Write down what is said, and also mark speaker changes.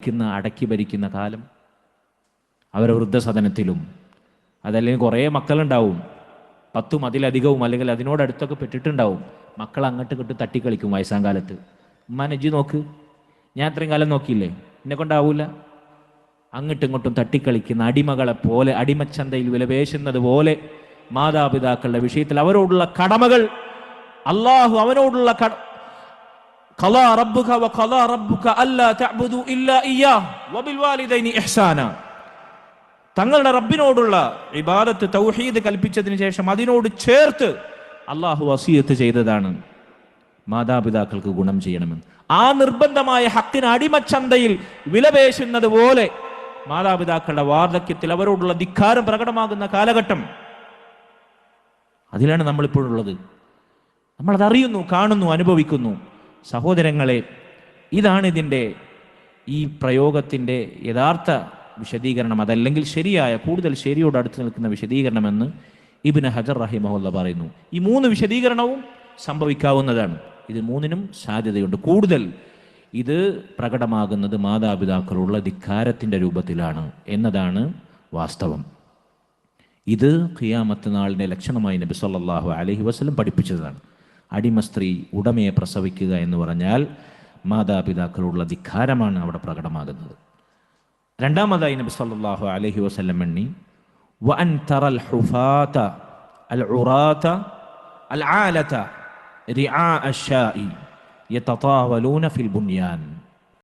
Speaker 1: അടക്കി ഭരിക്കുന്ന കാലം, അവരെ വൃദ്ധസദനത്തിലും അതല്ലെങ്കിൽ കുറേ മക്കളുണ്ടാവും, 10 അതിലധികവും അല്ലെങ്കിൽ അതിനോടടുത്തൊക്കെ പെട്ടിട്ടുണ്ടാവും. മക്കൾ അങ്ങോട്ട് ഇങ്ങോട്ട് തട്ടിക്കളിക്കും വയസ്സാം കാലത്ത്. ഉമ്മാനെ ഇജ്ജ് നോക്ക്, ഞാൻ ഇത്രയും കാലം നോക്കിയില്ലേ, എന്നെ കൊണ്ടാവൂല. അങ്ങോട്ടും ഇങ്ങോട്ടും തട്ടിക്കളിക്കുന്ന അടിമകളെ പോലെ, അടിമച്ചന്തയിൽ വിലപേശുന്നത് പോലെ മാതാപിതാക്കളുടെ വിഷയത്തിൽ അവരോടുള്ള കടമകൾ, അള്ളാഹു അവനോടുള്ള ഖളാ റബ്ബുക വ ഖളാ റബ്ബുക അല്ലാ തഅബുദു ഇല്ലാ ഇയ്യാഹ് വബിൽ വാലിദൈനി ഇഹ്സാന. തങ്ങളുടെ റബ്ബിനോടുള്ള ഇബാദത്ത് തൗഹീദ് കൽപ്പിച്ചതിന് ശേഷം അതിനോട് ചേർത്ത് അള്ളാഹു വസിയത്ത് ചെയ്തതാണ് മാതാപിതാക്കൾക്ക് ഗുണം ചെയ്യണമെന്ന്. ആ നിർബന്ധമായ ഹക്കിന് അടിമച്ചന്തയിൽ വിലപേശുന്നത് പോലെ മാതാപിതാക്കളുടെ വാർദ്ധക്യത്തിൽ അവരോടുള്ള ധിക്കാരം പ്രകടമാകുന്ന കാലഘട്ടം, അതിലാണ് നമ്മളിപ്പോഴുള്ളത്. നമ്മളതറിയുന്നു, കാണുന്നു, അനുഭവിക്കുന്നു. സഹോദരങ്ങളെ, ഇതാണ് ഇതിൻ്റെ ഈ പ്രയോഗത്തിൻ്റെ യഥാർത്ഥ വിശദീകരണം, അതല്ലെങ്കിൽ ശരിയായ, കൂടുതൽ ശരിയോട് അടുത്ത് നിൽക്കുന്ന വിശദീകരണമെന്ന് ഇബ്നു ഹജർ റഹിമഹുല്ലാഹ് പറയുന്നു. ഈ 3 വിശദീകരണവും സംഭവിക്കാവുന്നതാണ്. ഇത് 3നും സാധ്യതയുണ്ട്. കൂടുതൽ ഇത് പ്രകടമാകുന്നത് മാതാപിതാക്കളുള്ള ധിക്കാരത്തിൻ്റെ രൂപത്തിലാണ് എന്നതാണ് വാസ്തവം. ഇത് ഖിയാമത്ത് നാളിൻ്റെ ലക്ഷണമായി നബി സല്ലല്ലാഹു അലൈഹി വസല്ലം പഠിപ്പിച്ചതാണ്. അടിമ സ്ത്രീ ഉടമയെ പ്രസവിക്കുക എന്ന് പറഞ്ഞാൽ മാതാപിതാക്കളുള്ള ധിക്കാരമാണ് അവിടെ പ്രകടമാകുന്നത്. രണ്ടാമതായി നബി സല്ലല്ലാഹു അലൈഹി വസല്ലം എണ്ണി വഅൻ തറൽ ഹുഫാത അൽ ഉറാത അൽ ആലത റിആ അശ്ശാഇ യതതാവലൂന ഫിൽ ബുനിയാൻ.